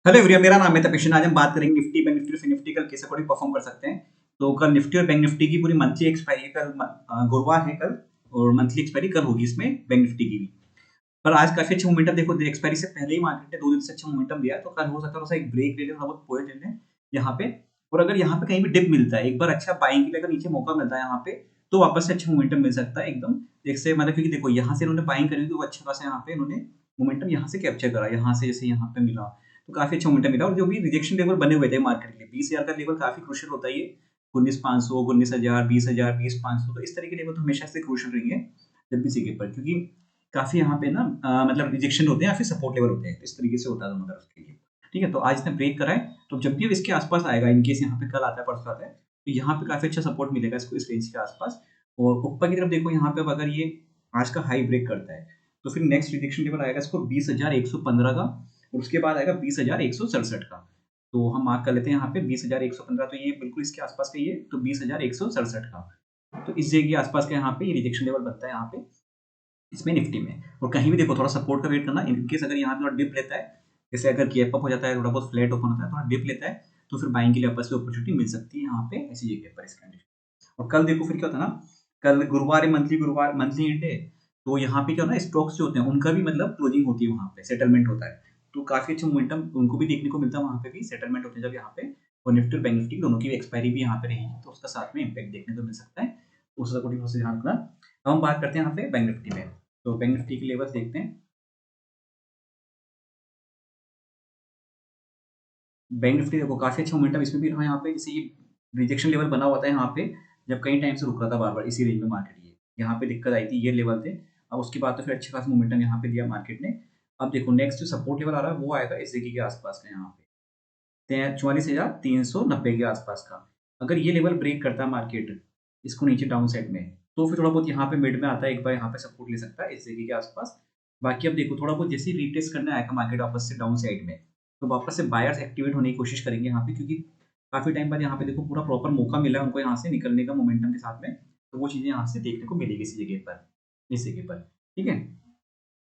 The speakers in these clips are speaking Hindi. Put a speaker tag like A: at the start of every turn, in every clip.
A: हेलो एवरीवन, मेरा नाम है तपेश। आज हम बात करेंगे निफ्टी, बैंक निफ्टी, फिर निफ्टी कल कैसे अकॉर्डिंग परफॉर्म कर सकते हैं। तो कल निफ्टी और बैंक निफ्टी की पूरी मंथली एक्सपायरी कल गुरुवार है कल, और मंथली एक्सपायरी कल होगी इसमें बैंक निफ्टी की भी। पर आज काफी अच्छा मोमेंटम देखो, एक्सपायरी से पहले ही मार्केट ने 2 दिन से अच्छा मोमेंटम दिया है, तो कल हो सकता है थोड़ा सा एक ब्रेक ले लें, थोड़ा बहुत पॉइंट ले लें यहाँ पे। और अगर यहाँ पे कहीं भी डिप मिलता है, एक बार अच्छा बाइंग के लिए अगर नीचे मौका मिलता है यहाँ पे, तो वापस से अच्छा मोमेंटम मिल सकता है एकदम। जैसे मतलब क्योंकि देखो यहाँ से इन्होंने बाइंग करी, तो वो अच्छा खासा यहाँ पे इन्होंने मोमेंटम यहाँ से कैप्चर करा, यहाँ से जैसे यहाँ पे मिला, तो काफी अच्छा मोमेंटम मिला। और जो भी रिजेक्शन लेवल बने हुए थे मार्केट के लिए, 20,000 का लेवल काफी क्रूशियल होता है ये। 19,500, 19,000, 20,000, 20,500, तो इस तरह के लेवल तो हमेशा से क्रूशियल रहेंगे जब भी सीखे पर, क्योंकि काफी यहाँ पे ना मतलब रिजेक्शन होते हैं या फिर सपोर्ट लेवल होते हैं, तो इस तरीके से होता है दोनों तरफ के लिए। ठीक है, तो आज इसने ब्रेक करा है, तो जब भी इसके आसपास आएगा, इनकेस यहाँ पे कल आता है परसों आता है, तो यहाँ पे काफी अच्छा सपोर्ट मिलेगा इसको इस रेंज के आसपास। और ऊपर की तरफ देखो, यहाँ पे अब अगर ये आज का हाई ब्रेक करता है, तो फिर नेक्स्ट रिजेक्शन लेवल आएगा इसको 20,115 का, और उसके बाद आएगा 20,167 का। तो हम मार्क कर लेते हैं यहाँ पे 20,115, तो ये बिल्कुल इसके आसपास का, ये तो 20,167 का, तो इस जगह के आसपास का यहाँ पे ये रिजेक्शन लेवल बनता है यहाँ पे इसमें निफ्टी में। और कहीं भी देखो थोड़ा सपोर्ट का वेट करना, इनकेस अगर यहाँ पे थोड़ा डिप लेता है, जैसे अगर गैप अप हो जाता है, थोड़ा बहुत फ्लैट ओपन होता है, थोड़ा डिप लेता है, तो फिर बाइंग के लिए वापस से अपॉर्चुनिटी मिल सकती है यहाँ पे ऐसी जगह पर इस कंडीशन। और कल देखो फिर क्या होता है ना, कल गुरुवार है, गुरुवार मंथली एंड है, तो यहाँ पे क्या होता है, स्टॉक्स जो होते हैं उनका भी मतलब क्लोजिंग होती है, वहाँ पे सेटलमेंट होता है, तो काफी अच्छा मोमेंटम उनको भी देखने को मिलता है, वहाँ पे भी सेटलमेंट होते हैं जब यहाँ पे। और निफ्टी और बैंक निफ्टी दोनों की एक्सपायरी भी यहाँ पे रहेगी, तो उसका साथ में इम्पैक्ट देखने को मिल सकता है, उस अकॉर्डिंग से ध्यान रखना। अब हम बात करते हैं यहाँ पे बैंक निफ्टी में, तो बैंक निफ्टी के लेवल्स देखते हैं। बैंक निफ्टी देखो काफी अच्छा मोमेंटम इसमें भी रहा यहाँ पे, जैसे ये रिजेक्शन लेवल बना हुआ था यहाँ पे, जब कई टाइम से रुक रहा था बार बार इसी रेंज में मार्केट, ये यहाँ पे दिक्कत आई थी, ये लेवल थे। अब उसके बाद तो फिर अच्छा खासा मोमेंटम यहाँ पे दिया मार्केट ने। अब देखो नेक्स्ट जो सपोर्ट लेवल आ रहा है वो आएगा इस जगह के आसपास का, यहाँ पे 44,390 के आसपास का। अगर ये लेवल ब्रेक करता है मार्केट इसको नीचे डाउन साइड में, तो फिर थोड़ा बहुत यहाँ पे मिड में आता है, एक बार यहाँ पे सपोर्ट ले सकता है इस जगह के आसपास। बाकी अब देखो थोड़ा बहुत जैसे ही रीटेस्ट करने आएगा मार्केट वापस से डाउन साइड में, तो वापस से बायर्स एक्टिवेट होने की कोशिश करेंगे यहाँ पे, क्योंकि काफी टाइम बाद यहाँ पे देखो पूरा प्रॉपर मौका मिला है उनको यहाँ से निकलने का मोमेंटम के साथ में, तो वो चीजें यहाँ से देखने को मिलेगी इसी जगह पर, इस जगह पर। ठीक है,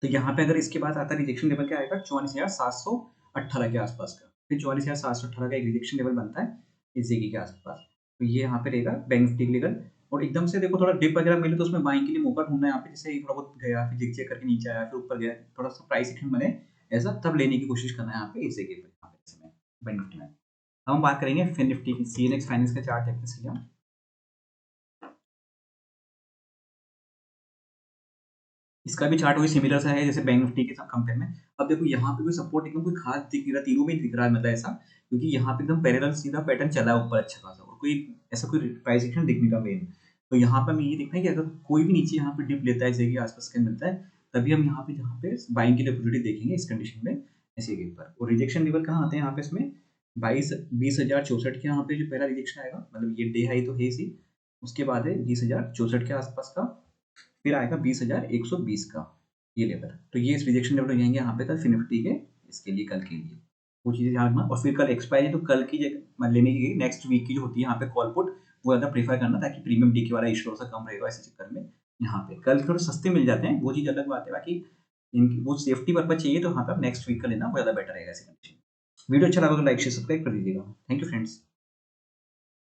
A: तो यहाँ पे अगर इसके बाद आता है रिजेक्शन लेवल क्या आएगा, 44,718 के आसपास का, फिर 44,718 का एक रिजेक्शन लेवल बनता है इस जगह के आसपास, तो ये यहाँ पे रहेगा बैंक निफ्टी लेवल। और एकदम से देखो थोड़ा डिप वगैरह मिले तो उसमें बाइंग के लिए मौका ढूंढना है यहाँ पे, जैसे थोड़ा बहुत गया फिर जिग करके नीचे आया फिर ऊपर गया, थोड़ा सा प्राइस एक्शन बने ऐसा, तब लेने की कोशिश करना है यहाँ पे इस जगह पर, यहाँ पे इस समय बैंक निफ्टी में। अब हम बात करेंगे फिर निफ्टी की, सीएनएक्स फाइनेंस का चार्ट देखते हैं इसलिए हम। इसका भी चार्ट वही सिमिलर सा है जैसे बैंक निफ्टी के कंपेयर में। अब देखो यहाँ पे कोई सपोर्ट एकदम कोई खास दिख नहीं रहा, तीनों में ही दिख रहा है मतलब ऐसा, क्योंकि यहाँ पे एकदम पैरेलल सीधा पैटर्न चला है ऊपर अच्छा खासा, और कोई ऐसा कोई प्राइस एक्शन दिखने का मेन। तो यहाँ पे हमें ये देखना है कि अगर कोई भी नीचे यहाँ पे डिप लेता है जैसे कि आसपास का मिलता है, तभी हम यहाँ पे बाइंग के लिए अपॉर्चुनिटी देखेंगे इस कंडीशन में ऐसे के ऊपर। और रिजेक्शन लेवल कहाँ आते हैं यहाँ पे इसमें, 20,64 के यहाँ पे जो पहला रिजेक्शन आएगा, मतलब ये डे हाई तो है ही, उसके बाद है 20,64 के आसपास का, फिर आएगा 20,120 का ये लेवल। तो ये इस रिजेक्शन लेवल रहेंगे यहाँ पे कल फिर निफ्टी के, इसके लिए कल के लिए वो चीज़ें ध्यान रखना। और फिर कल एक्सपायरी, तो कल की जगह लेने की नेक्स्ट वीक की जो होती है यहाँ पे कॉल पुट, वो ज़्यादा प्रीफर करना, ताकि प्रीमियम डी के वाला इशू थोड़ा सा कम रहेगा ऐसे चक्कर में। यहाँ पे कल थोड़े सस्ते मिल जाते हैं, वो चीज़ अलग बात है, बाकी इनकी वो सेफ्टी पर्पज चाहिए तो यहाँ पे नेक्स्ट वीक का लेना वो ज़्यादा बेटर रहेगा ऐसे कंडीशन। वीडियो अच्छा लगा तो लाइक शेयर सब्सक्राइब कर दीजिएगा। Thank you friends.